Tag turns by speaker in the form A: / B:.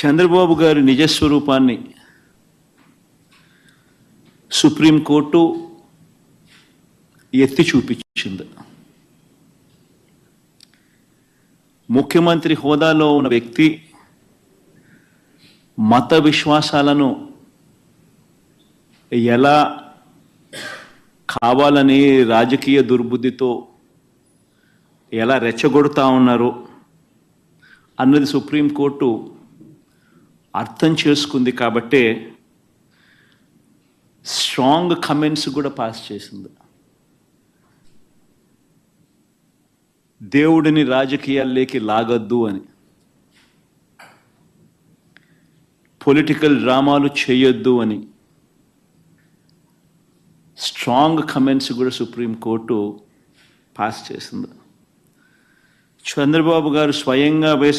A: చంద్రబాబు గారి నిజస్వరూపాన్ని సుప్రీంకోర్టు ఎత్తి చూపించింది. ముఖ్యమంత్రి హోదాలో ఉన్న వ్యక్తి మత విశ్వాసాలను ఎలా కావాలని రాజకీయ దుర్బుద్ధితో ఎలా రెచ్చగొడతా ఉన్నారో అన్నది సుప్రీంకోర్టు అర్థం చేసుకుంది. కాబట్టే స్ట్రాంగ్ కమెంట్స్ కూడా పాస్ చేసింది. దేవుడిని రాజకీయాల్లోకి లాగద్దు అని, పొలిటికల్ డ్రామాలు చేయొద్దు అని స్ట్రాంగ్ కమెంట్స్ కూడా సుప్రీంకోర్టు పాస్ చేసింది. చంద్రబాబు గారు స్వయంగా